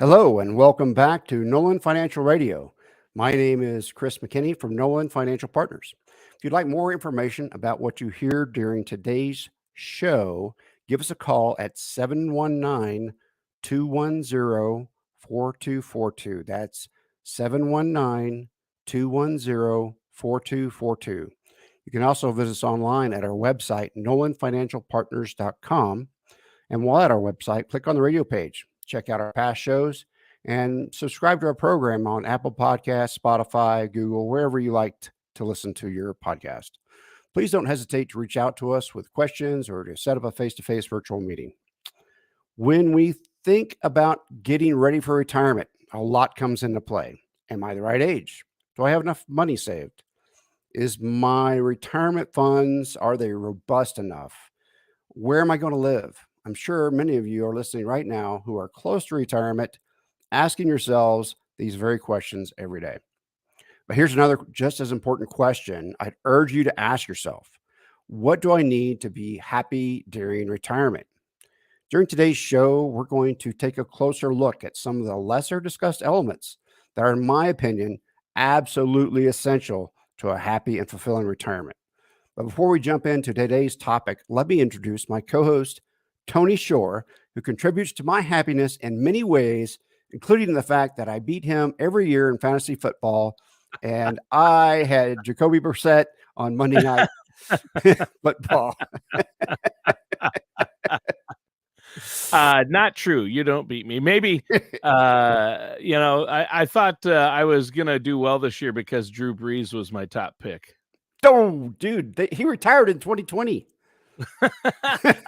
Hello, and welcome back to Nolan Financial Radio. My name is Chris McKinney from Nolan Financial Partners. If you'd like more information about what you hear during today's show, give us a call at 719-210-4242. That's 719-210-4242. You can also visit us online at our website, nolanfinancialpartners.com. And while at our website, click on the radio page, check out our past shows, and subscribe to our program on Apple Podcasts, Spotify, Google, wherever you like to listen to your podcast. Please don't hesitate to reach out to us with questions or to set up a face-to-face virtual meeting. When we think about getting ready for retirement, a lot comes into play. Am I the right age? Do I have enough money saved? Is my retirement funds, are they robust enough? Where am I going to live? I'm sure many of you are listening right now who are close to retirement, asking yourselves these very questions every day. But here's another just as important question I'd urge you to ask yourself. What do I need to be happy during retirement? During today's show, we're going to take a closer look at some of the lesser discussed elements that are, in my opinion, absolutely essential to a happy and fulfilling retirement. But before we jump into today's topic, let me introduce my co-host, Tony Shore, who contributes to my happiness in many ways, including the fact that I beat him every year in fantasy football, and I had Jacoby Brissett on Monday Night Football. Not true. You don't beat me. Maybe, I thought I was going to do well this year because Drew Brees was my top pick. Oh, dude, he retired in 2020.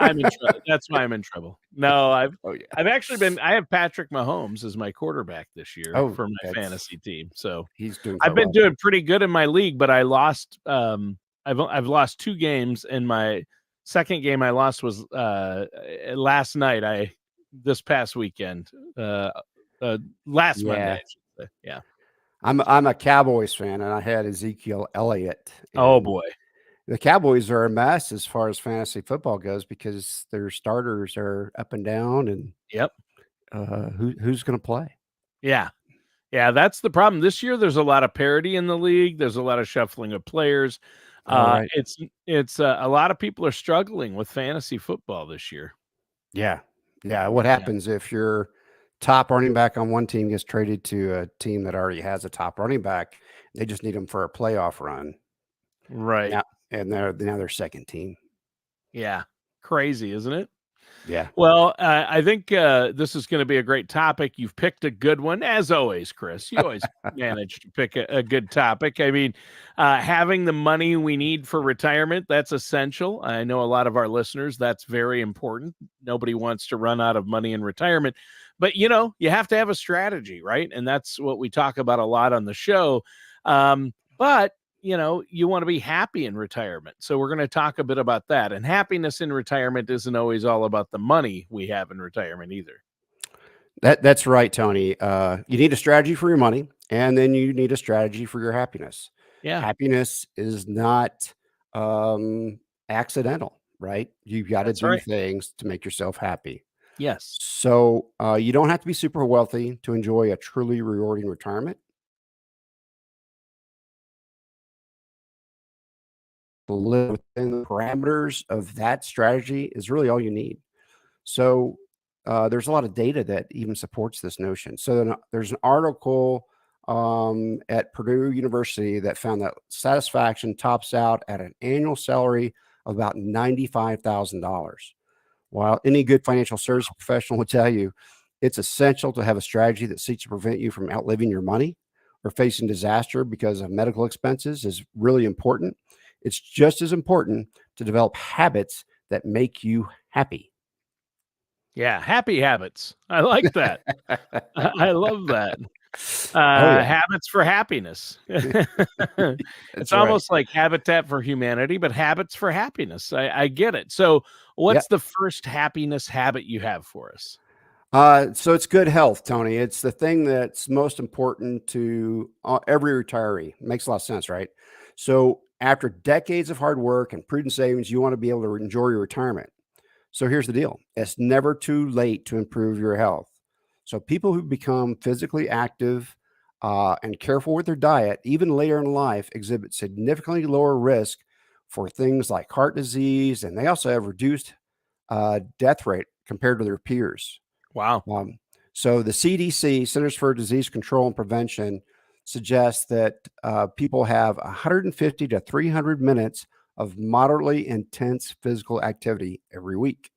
I'm in trouble. That's why I'm in trouble. No, I've actually I have Patrick Mahomes as my quarterback this year for my fantasy team. So I've been doing pretty good in my league, but I lost. I've lost 2 games, and my second game I lost was last night. This past weekend, last Monday. I should say. Yeah. I'm a Cowboys fan, and I had Ezekiel Elliott. Oh boy. The Cowboys are a mess as far as fantasy football goes because their starters are up and down, and who's going to play? Yeah, that's the problem. This year, there's a lot of parity in the league. There's a lot of shuffling of players. Right. It's a lot of people are struggling with fantasy football this year. Yeah. What happens if your top running back on one team gets traded to a team that already has a top running back? They just need them for a playoff run, right? Now, and now they're second team. Yeah. Crazy, isn't it? Yeah. Well, I think this is going to be a great topic. You've picked a good one, as always, Chris. You always manage to pick a good topic. I mean, having the money we need for retirement, that's essential. I know a lot of our listeners, that's very important. Nobody wants to run out of money in retirement. But, you have to have a strategy, right? And that's what we talk about a lot on the show. But you want to be happy in retirement. So we're going to talk a bit about that. And happiness in retirement isn't always all about the money we have in retirement either. That's right, Tony. You need a strategy for your money, and then you need a strategy for your happiness. Yeah. Happiness is not accidental, right? You've got to do things to make yourself happy. Yes. So you don't have to be super wealthy to enjoy a truly rewarding retirement. Live within the parameters of that strategy is really all you need. So there's a lot of data that even supports this notion. So there's an article at Purdue University that found that satisfaction tops out at an annual salary of about $95,000. While any good financial service professional will tell you it's essential to have a strategy that seeks to prevent you from outliving your money or facing disaster because of medical expenses is really important. It's just as important to develop habits that make you happy. Yeah, happy habits. I like that. I love that. Habits for happiness. It's almost like Habitat for Humanity, but habits for happiness. I get it. So what's the first happiness habit you have for us? So it's good health, Tony. It's the thing that's most important to every retiree. Makes a lot of sense, right? So after decades of hard work and prudent savings, you want to be able to enjoy your retirement. So here's the deal. It's never too late to improve your health. So people who become physically active and careful with their diet, even later in life, exhibit significantly lower risk for things like heart disease, and they also have reduced death rate compared to their peers. Wow. Um, so the CDC, Centers for Disease Control and Prevention, suggests that people have 150 to 300 minutes of moderately intense physical activity every week.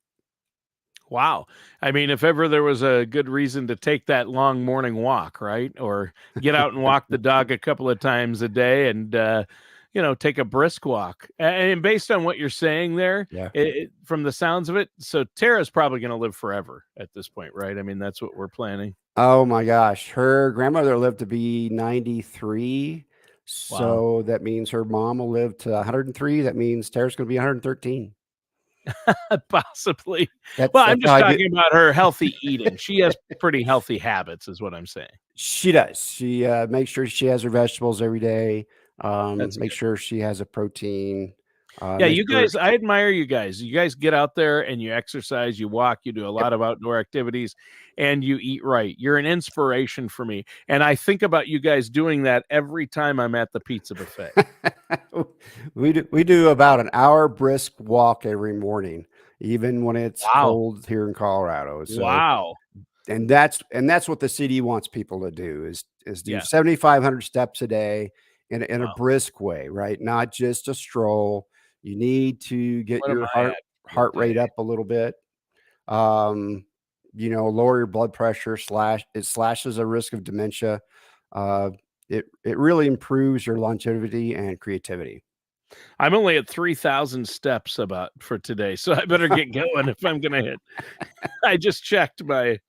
Wow. I mean, if ever there was a good reason to take that long morning walk, right? Or get out and walk the dog a couple of times a day and, take a brisk walk. And based on what you're saying there, Yeah. from the sounds of it, so Tara's probably going to live forever at this point, right? I mean, that's what we're planning. Oh my gosh. Her grandmother lived to be 93. Wow. So that means her mom will live to 103. That means Tara's going to be 113. Possibly. Well, That's I'm how just I do. talking about her healthy eating. She has pretty healthy habits, is what I'm saying. She does. She makes sure she has her vegetables every day. That's Make good. sure she has a protein. Yeah, Make you sure. guys, I admire you guys. You guys get out there and you exercise, you walk, you do a Yep. lot of outdoor activities, and you eat right. You're an inspiration for me. And I think about you guys doing that every time I'm at the pizza buffet. We do about an hour brisk walk every morning, even when it's Wow. cold here in Colorado. So Wow. and that's what the CD wants people to do is do Yeah. 7,500 steps a day in a Wow. brisk way, right? Not just a stroll. You need to get What am your I heart at for the heart day? rate up a little bit. Um, lower your blood pressure, it slashes a risk of dementia. Uh, it really improves your longevity and creativity. I'm only at 3,000 steps about for today, so I better get going if I'm gonna hit. I just checked my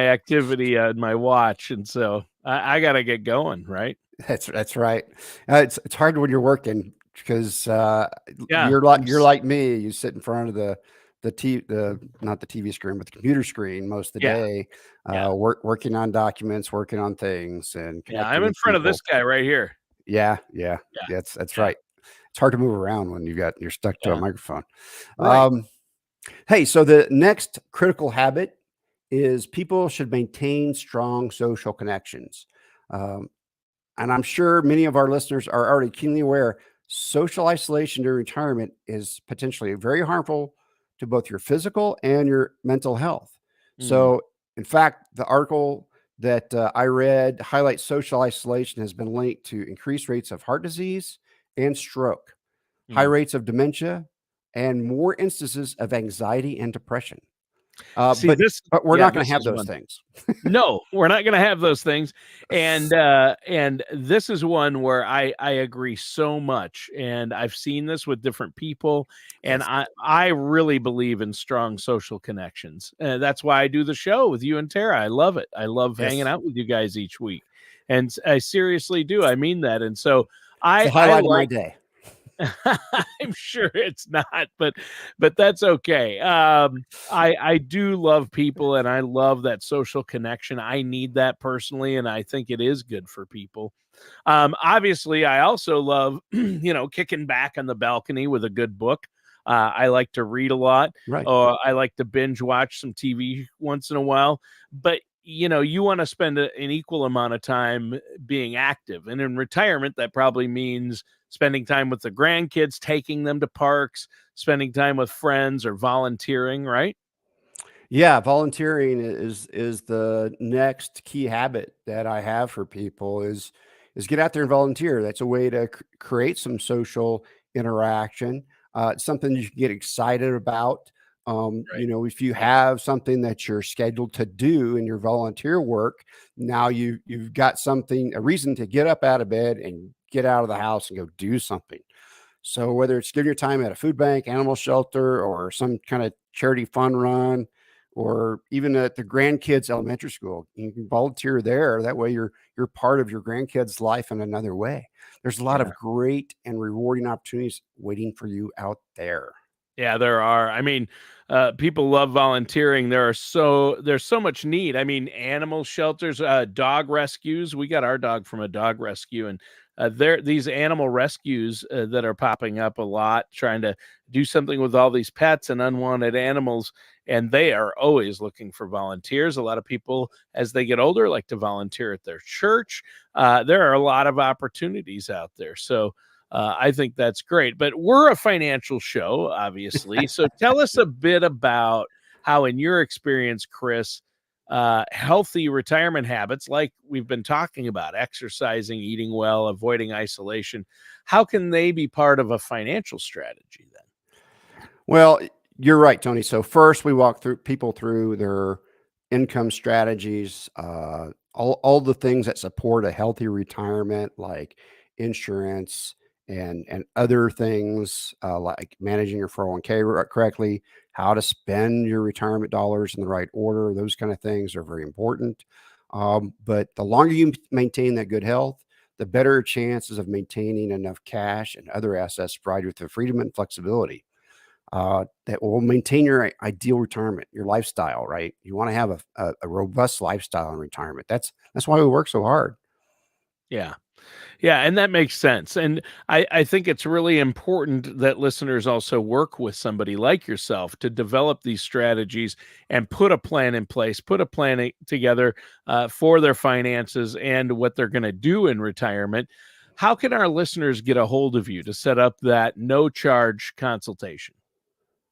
activity on my watch, and so I gotta get going, right? That's right. It's hard when you're working because Yeah. you're like me. You sit in front of the not the TV screen, but the computer screen most of the Yeah. day, Yeah. working on documents, working on things, and Yeah. connecting I'm in with front of this people. guy right here. Yeah, yeah, Yeah. that's Yeah. right. It's hard to move around when you're stuck to a Yeah. microphone. Right. Um, hey, so the next critical habit is people should maintain strong social connections. Um, and I'm sure many of our listeners are already keenly aware social isolation during retirement is potentially very harmful to both your physical and your mental health. Mm, So, in fact, the article that I read highlights social isolation has been linked to increased rates of heart disease and stroke, high mm. rates of dementia, and more instances of anxiety and depression. Uh, See, but this but we're yeah, not going this to have is those one. things. No, we're not gonna have those things, and this is one where I agree so much, and I've seen this with different people, and Yes. I really believe in strong social connections. That's why I do the show with you and Tara. I love it. I love hanging Yes. out with you guys each week, and I seriously do. I mean that, and so It's the I highlight of my like day. I'm sure it's not, but that's okay. I do love people and I love that social connection. I need that personally, and I think it is good for people. Obviously, I also love kicking back on the balcony with a good book. I like to read a lot. Right. I like to binge watch some TV once in a while. But you want to spend an equal amount of time being active, and in retirement, that probably means spending time with the grandkids, taking them to parks, spending time with friends, or volunteering. Right? Yeah, volunteering is the next key habit that I have for people is get out there and volunteer. That's a way to create some social interaction. It's something you can get excited about. Right. If you have something that you're scheduled to do in your volunteer work, now you've got a reason to get up out of bed and get out of the house and go do something. So whether it's giving your time at a food bank, animal shelter, or some kind of charity fun run, or even at the grandkids elementary school, you can volunteer there. That way you're part of your grandkids' life in another way. There's a lot Yeah. of great and rewarding opportunities waiting for you out there. Yeah, there are. I mean, people love volunteering. There's so much need. I mean, animal shelters, dog rescues. We got our dog from a dog rescue, and these animal rescues that are popping up a lot, trying to do something with all these pets and unwanted animals, and they are always looking for volunteers. A lot of people, as they get older, like to volunteer at their church. There are a lot of opportunities out there. So I think that's great. But we're a financial show, obviously. So tell us a bit about how, in your experience, Chris, healthy retirement habits, like we've been talking about, exercising, eating well, avoiding isolation, how can they be part of a financial strategy then? Well, you're right, Tony. So first, we walk through people through their income strategies, all the things that support a healthy retirement, like insurance and other things, like managing your 401k correctly, how to spend your retirement dollars in the right order. Those kind of things are very important. But the longer you maintain that good health, the better chances of maintaining enough cash and other assets to provide you with the freedom and flexibility that will maintain your ideal retirement, your lifestyle, right? You want to have a robust lifestyle in retirement. That's why we work so hard. Yeah. Yeah, and that makes sense. And I think it's really important that listeners also work with somebody like yourself to develop these strategies and put a plan in place, put a plan together for their finances and what they're going to do in retirement. How can our listeners get a hold of you to set up that no charge consultation?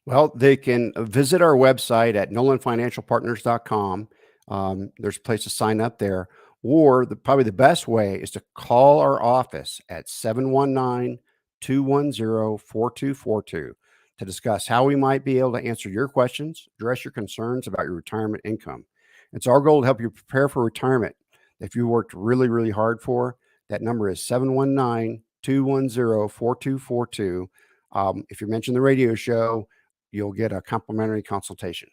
Well, they can visit our website at nolanfinancialpartners.com. There's a place to sign up there. Or probably the best way is to call our office at 719-210-4242 to discuss how we might be able to answer your questions, address your concerns about your retirement income. It's our goal to help you prepare for retirement. If you worked really, really hard for, that number is 719-210-4242. If you mention the radio show, you'll get a complimentary consultation.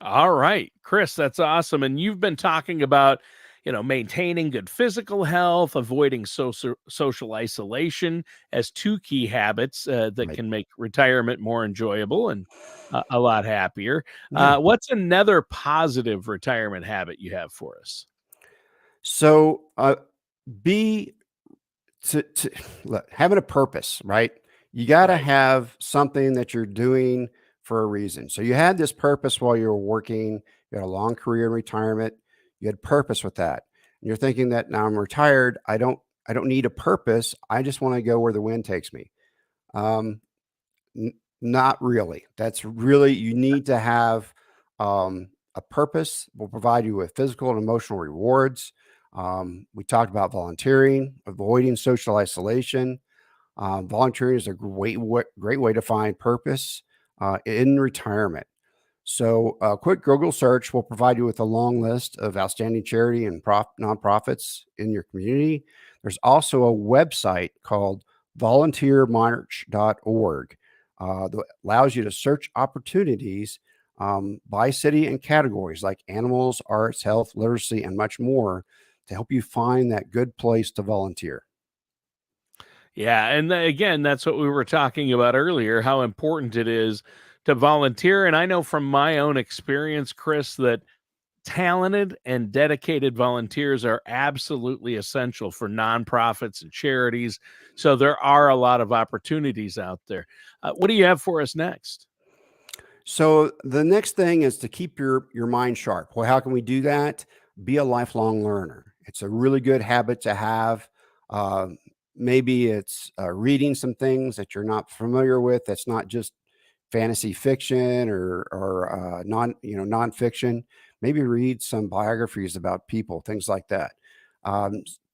All right, Chris, that's awesome. And you've been talking about, maintaining good physical health, avoiding social isolation as two key habits that Right. can make retirement more enjoyable and a lot happier. Yeah. What's another positive retirement habit you have for us? So be to look, having a purpose, right? You got to Right. have something that you're doing for a reason. So you had this purpose while you were working. You had a long career in retirement. You had purpose with that. And you're thinking that now I'm retired. I don't need a purpose. I just want to go where the wind takes me. Um, Not really. That's really, you need to have a purpose. Will provide you with physical and emotional rewards. We talked about volunteering, avoiding social isolation. Volunteering is a great way to find purpose in retirement. So, a quick Google search will provide you with a long list of outstanding charity and nonprofits in your community. There's also a website called volunteermarch.org that allows you to search opportunities by city and categories like animals, arts, health, literacy, and much more to help you find that good place to volunteer. Yeah, and again, that's what we were talking about earlier, how important it is to volunteer. And I know from my own experience, Chris, that talented and dedicated volunteers are absolutely essential for nonprofits and charities. So there are a lot of opportunities out there. What do you have for us next? So the next thing is to keep your mind sharp. Well, how can we do that? Be a lifelong learner. It's a really good habit to have. Uh, Maybe it's reading some things that you're not familiar with. That's not just fantasy fiction or nonfiction. Maybe read some biographies about people, things like that.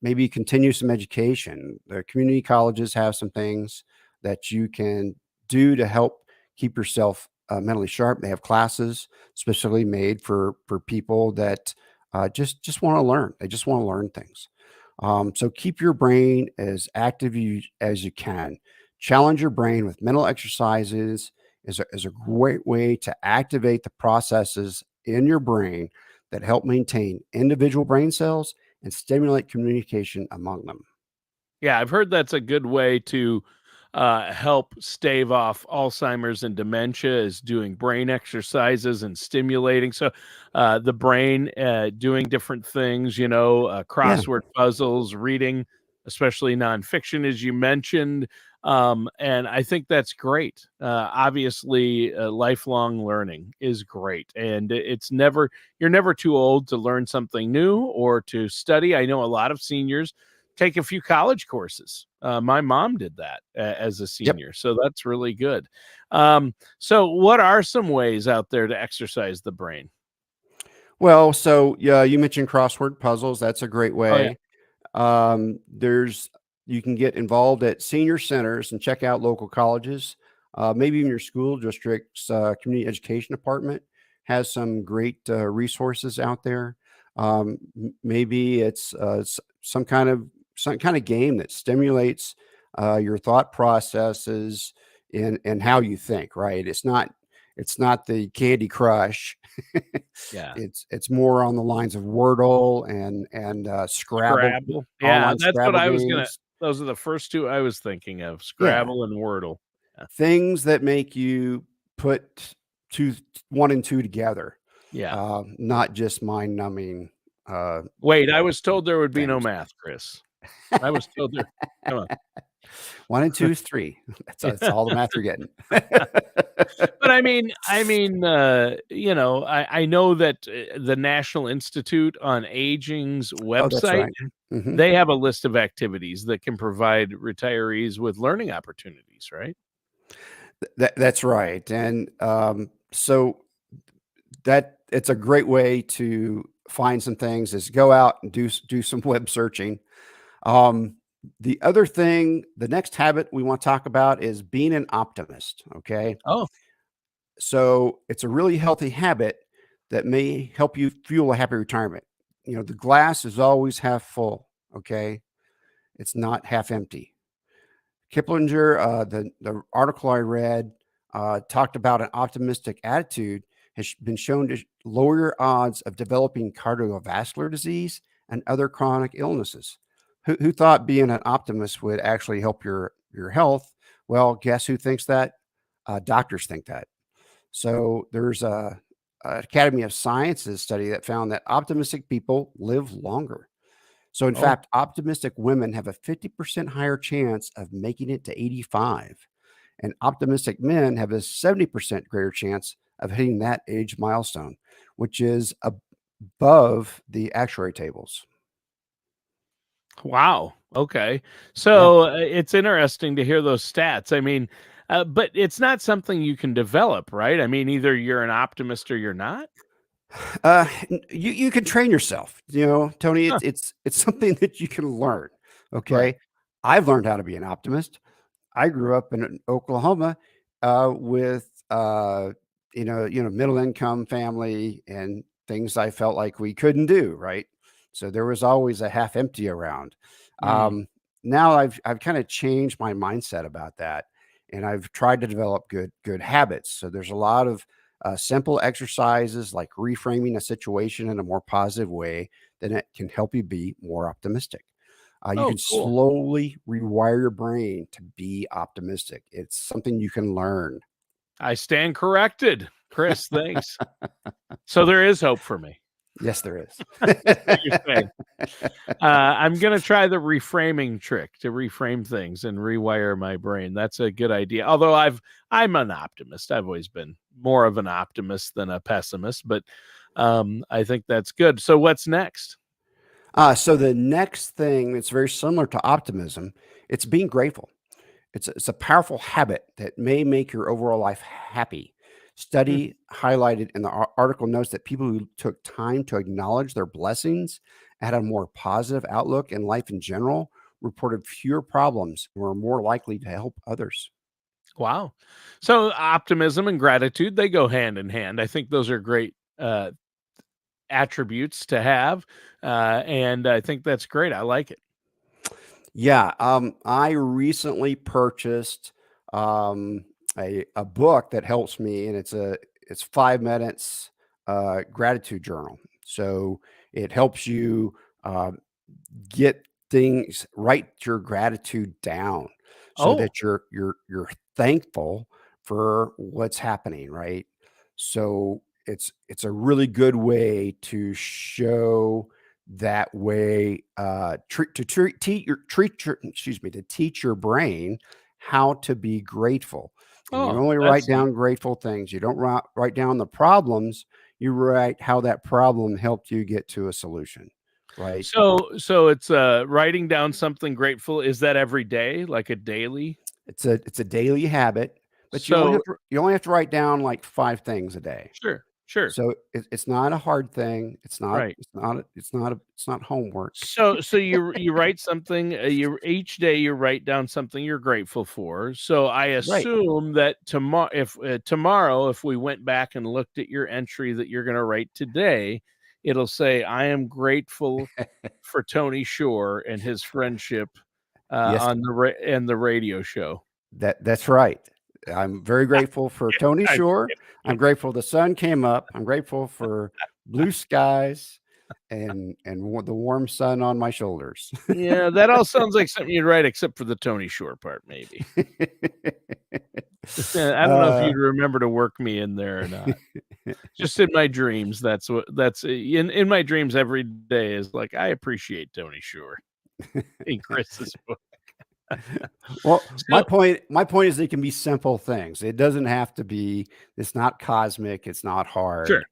Maybe continue some education. The community colleges have some things that you can do to help keep yourself mentally sharp. They have classes specifically made for people that just want to learn. They just want to learn things. So keep your brain as active as you can. Challenge your brain with mental exercises is a great way to activate the processes in your brain that help maintain individual brain cells and stimulate communication among them. Yeah, I've heard that's a good way to help stave off Alzheimer's and dementia is doing brain exercises and stimulating. So the brain doing different things, Yeah. crossword puzzles, reading especially nonfiction, as you mentioned. And I think that's great. Obviously, lifelong learning is great, and you're never too old to learn something new or to study. I know a lot of seniors take a few college courses. My mom did that as a Yep. senior, so that's really good. So, what are some ways out there to exercise the brain? Well, so yeah, you mentioned crossword puzzles. That's a great Oh yeah. way. There's You can get involved at senior centers and check out local colleges. Maybe even your school district's community education department has some great resources out there. Maybe it's some kind of game that stimulates your thought processes and how you think. Right? It's not the Candy Crush. Yeah. It's more on the lines of Wordle and Scrabble, Scrabble. Yeah, online that's what Scrabble I was gonna games. those are the first 2 I was thinking of, Yeah, Scrabble and Wordle. Yeah. things that make you put 2 1 and 2 together, Yeah. not just mind-numbing, Wait, I was told there would be no things. math, Chris. I was told there come 1 and 2 is 3. That's all the on. math you're getting. But I know that, the National Institute on Aging's Oh, that's website, right. Mhm. they have a list of activities that can provide retirees with learning opportunities, right? That's right, and, so that it's a great way to find some things is go out and do some web searching. Um, the other thing, the next habit we want to talk about is being an optimist. Okay. Oh, So it's a really healthy habit that may help you fuel a happy retirement. You know, the glass is always half full. Okay. It's not half empty. Kiplinger, the article I read, talked about an optimistic attitude has been shown to lower your odds of developing cardiovascular disease and other chronic illnesses. Who thought being an optimist would actually help your health? Well, guess who thinks that? Doctors think that. So there's a Academy of Sciences study that found that optimistic people live longer. So, in oh, fact, optimistic women have a 50% higher chance of making it to 85, and optimistic men have a 70% greater chance of hitting that age milestone, which is above the actuary tables. wow, okay. Yeah. So, it's interesting to hear those stats. I mean, but it's not something you can develop, right? I mean, either you're an optimist or you're not? You can train yourself, you know, Tony. Huh, It's something that you can learn. right. Okay, I've learned how to be an optimist. I grew up in Oklahoma with middle income family and things I felt like we couldn't do right. So there was always a half empty around. Mm. Um, Now I've kind of changed my mindset about that, and I've tried to develop good habits. So there's a lot of simple exercises like reframing a situation in a more positive way, then it can help you be more optimistic. You Oh, can cool. slowly rewire your brain to be optimistic. It's something you can learn. I stand corrected. Chris, thanks. So there is hope for me. Yes, there is. That's what you're saying. I'm gonna try the reframing trick to reframe things and rewire my brain. That's a good idea. Although I'm an optimist. I've always been more of an optimist than a pessimist, but I think that's good. So what's next? So the next thing that's very similar to optimism, it's being grateful. It's a powerful habit that may make your overall life happy. Hmm. Study highlighted in the article notes that people who took time to acknowledge their blessings had a more positive outlook in life in general, reported fewer problems, and were more likely to help others. Wow. So optimism and gratitude, they go hand in hand. I think those are great attributes to have. And I think that's great. I like it. Yeah, I recently purchased a book that helps me, and it's 5 minutes gratitude journal. So it helps you get things, write your gratitude down, so Oh, that you're thankful for what's happening, right? So it's a really good way to show That way, to teach your brain how to be grateful. And you Oh, only write that's neat. down grateful things. You don't write down the problems. You write how that problem helped you get to a solution, right? So it's writing down something grateful. Is that every day, like a daily? It's a daily habit, but So you only have to write down like 5 things a day. sure, So it's not a hard thing. right. It's not homework. So you write something, you each day you write down something you're grateful for. So I Right. assume that tomorrow, if we went back and looked at your entry that you're going to write today, it'll say, "I am grateful for Tony Shore and his friendship Yes, on the radio show." that's right. I'm very grateful for Tony I'm Shore. I'm kidding. grateful the sun came up. I'm grateful for blue skies and the warm sun on my shoulders. Yeah, that all sounds like something you'd write, except for the Tony Shore part, maybe. I don't know if uh, you'd remember to work me in there or not. Just in my dreams, that's in my dreams every day is like, I appreciate Tony Shore in Chris's book. well, So my point is they can be simple things. It doesn't have to be. It's not cosmic. It's not sure. hard.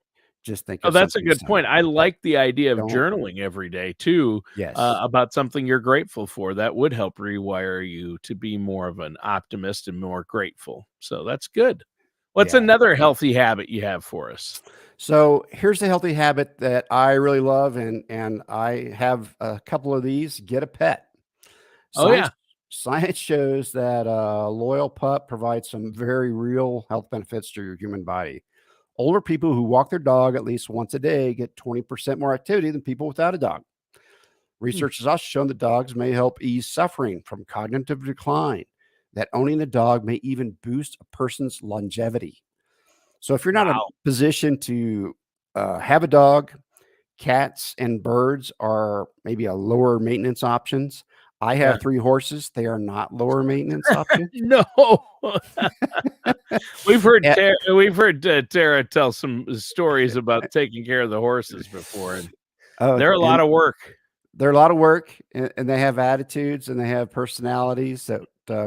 Just think Oh, of that's a something good point. simple. I like the idea of Don't. journaling every day too, Yes. about something you're grateful for. That would help rewire you to be more of an optimist and more grateful. So that's good. What's Yeah. another healthy habit you have for us? So here's a healthy habit that I really love, and I have a couple of these. Get a pet. Oh Science yeah. science shows that a loyal pup provides some very real health benefits to your human body. Older people who walk their dog at least once a day get 20% more activity than people without a dog. Hmm. Research has also shown that dogs may help ease suffering from cognitive decline, that owning a dog may even boost a person's longevity. So if you're not in a Wow. position to have a dog, cats and birds are maybe a lower maintenance options. I Yeah. have 3 horses. They are not lower maintenance options. No. Eh, We've heard Tara tell some stories about taking care of the horses before, and oh, they're a lot and of work. they're a lot of work, and they have attitudes, and they have personalities that,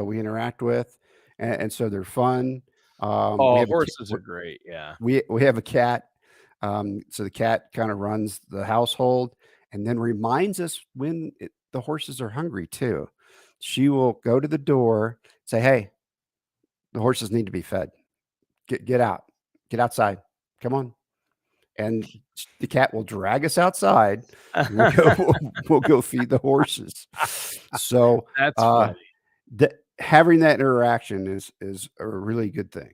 we interact with, and so they're fun. We Oh, have a ki horses are great. Yeah. we have a cat, so the cat kinda runs the household and then reminds us when the horses are hungry too. She will go to the door, say, "Hey, the horses need to be fed. Get out. Get outside. Come on." And the cat will drag us outside, and we'll go we'll go feed the horses. So, That's uh, funny. having that interaction is a really good thing.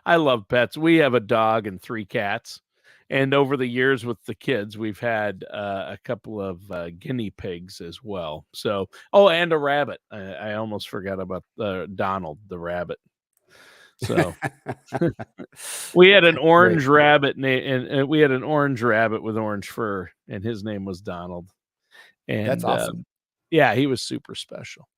I love pets. We have a dog and 3 cats, and over the years with the kids, we've had a couple of guinea pigs as well. So, oh, and a rabbit. I almost forgot about Donald the rabbit. So we had an Great. orange rabbit, and we had an orange rabbit with orange fur, and his name was Donald. That's And awesome. yeah, he was super special.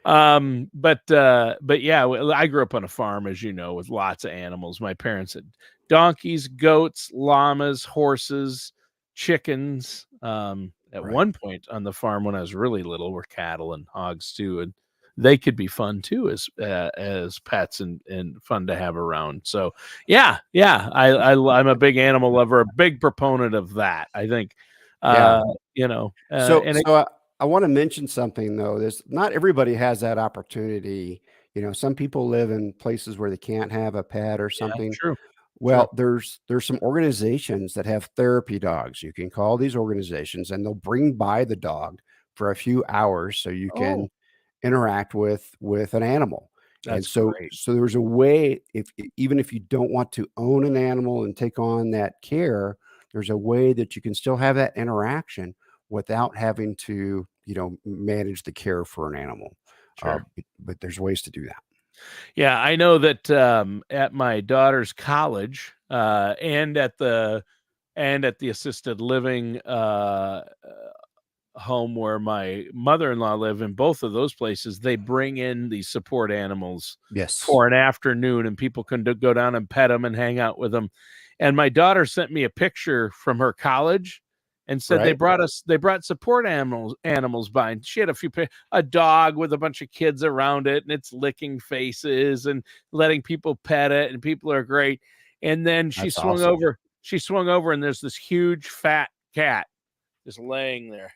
But yeah, I grew up on a farm, as you know, with lots of animals. My parents had donkeys, goats, llamas, horses, chickens. At Right. one point on the farm when I was really little were cattle and hogs too, and they could be fun too as pets and fun to have around. So yeah, I'm a big animal lover, a big proponent of that. I think, Yeah. uh, you know, So and it, so, uh, I wanna mention something, though. There's not everybody has that opportunity. Some people live in places where they can't have a pet or yeah, something. true. Well, there's some organizations that have therapy dogs. You can call these organizations, and they'll bring by the dog for a few hours so you Oh, can interact with an animal. And that's so great. so there's a way even if you don't want to own an animal and take on that care, there's a way that you can still have that interaction without having to, manage the care for an animal. Sure. But there's ways to do that. Yeah, I know that at my daughter's college and at the assisted living home where my mother-in-law live, in both of those places, they bring in these support animals Yes. for an afternoon, and people can go down and pet them and hang out with them. And my daughter sent me a picture from her college, and said Right. they brought support animals by, and she had a dog with a bunch of kids around it, and it's licking faces and letting people pet it, and people are great. And then That's awesome. she swung over, and there's this huge fat cat just laying there.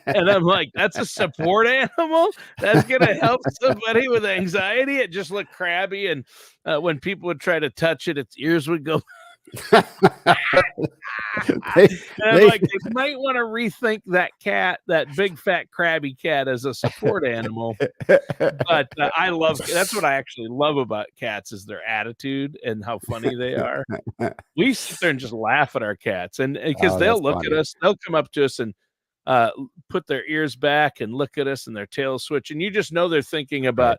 And I'm like, that's a support animal that's going to help somebody with anxiety. It just looked crabby. And when people would try to touch it, its ears would go. And I'm like, they might want to rethink that cat, that big fat crabby cat, as a support animal. But that's what I actually love about cats, is their attitude and how funny they are. We sit there and just laugh at our cats, and because they'll look at us, they'll come up to us and put their ears back and look at us, and their tails switch, and you just know they're thinking about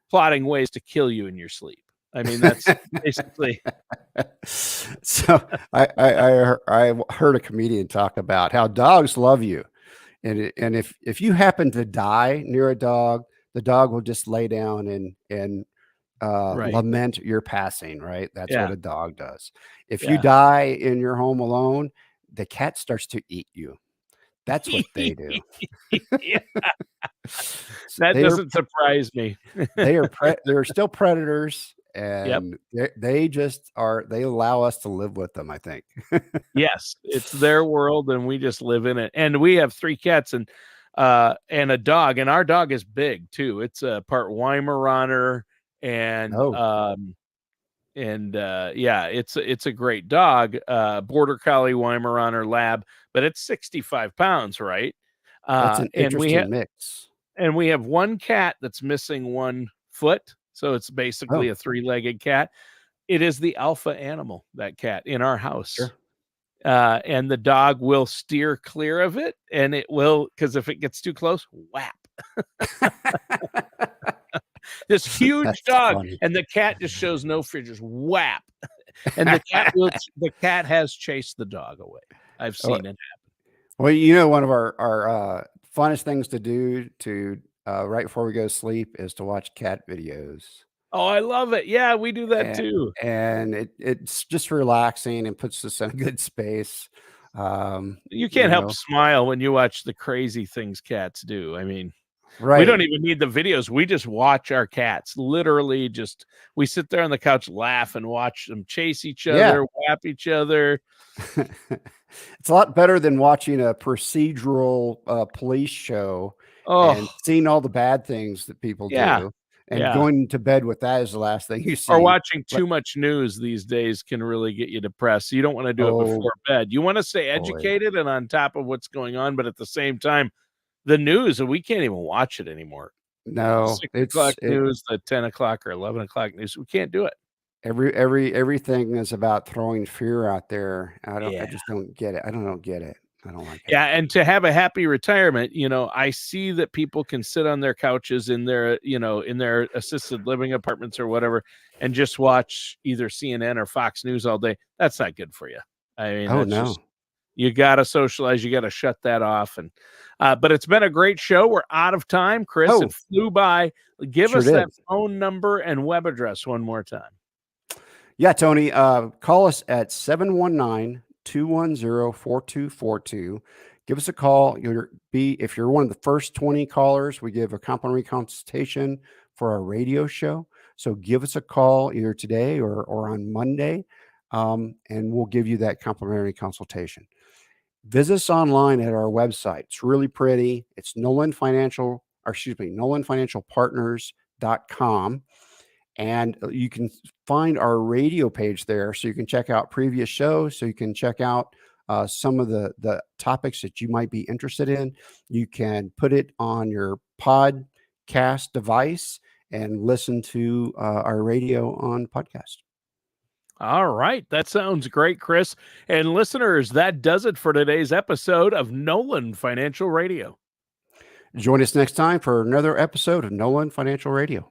plotting ways to kill you in your sleep. I mean, that's basically. So I heard a comedian talk about how dogs love you, and if you happen to die near a dog, the dog will just lay down and lament your passing. Right, that's what a dog does. If you die in your home alone, the cat starts to eat you. That's what they do. That doesn't surprise me. They're still predators, and they allow us to live with them, I think. Yes, it's their world, and we just live in it. And we have 3 cats and a dog, and our dog is big too. It's a part Weimaraner, and it's a great dog, Border Collie Weimaraner Lab, but it's 65 pounds, right? That's an interesting mix. And we have 1 cat that's missing 1 foot, so it's basically a 3-legged cat. It is the alpha animal, that cat, in our house. Sure. And the dog will steer clear of it, and it will, because if it gets too close, whap. This huge dog, funny. And the cat just shows no fear, just whap. And the cat has chased the dog away. I've seen it happen. Well, one of our funnest things to do right before we go to sleep is to watch cat videos. Oh, I love it. Yeah, we do that too. And it's just relaxing and puts us in a good space. You can't help smile when you watch the crazy things cats do. I mean, right. We don't even need the videos. We just watch our cats. Literally, we sit there on the couch, laugh, and watch them chase each other, whap each other. It's a lot better than watching a procedural police show and seeing all the bad things that people do. And going to bed with that is the last thing you see. Or watching too much news these days can really get you depressed. So you don't want to do it before bed. You want to stay educated and on top of what's going on, but at the same time, the news, we can't even watch it anymore. No, 6 o'clock news, the 10 o'clock or 11 o'clock news. We can't do it. Everything is about throwing fear out there. I just don't get it. I don't get it. I don't like it. Yeah, and to have a happy retirement, I see that people can sit on their couches in their assisted living apartments or whatever and just watch either CNN or Fox News all day. That's not good for you. I mean, you got to socialize. You got to shut that off. And but it's been a great show. We're out of time, Chris. It flew by. Give us that phone number and web address one more time. Yeah, Tony, call us at 719-210-4242. Give us a call. If you're one of the first 20 callers, we give a complimentary consultation for our radio show. So give us a call either today or on Monday, and we'll give you that complimentary consultation. Visit us online at our website. It's really pretty. It's nolanfinancialpartners.com. And you can find our radio page there, so you can check out previous shows, so you can check out some of the topics that you might be interested in. You can put it on your podcast device and listen to our radio on podcast. All right. That sounds great, Chris. And listeners, that does it for today's episode of Nolan Financial Radio. Join us next time for another episode of Nolan Financial Radio.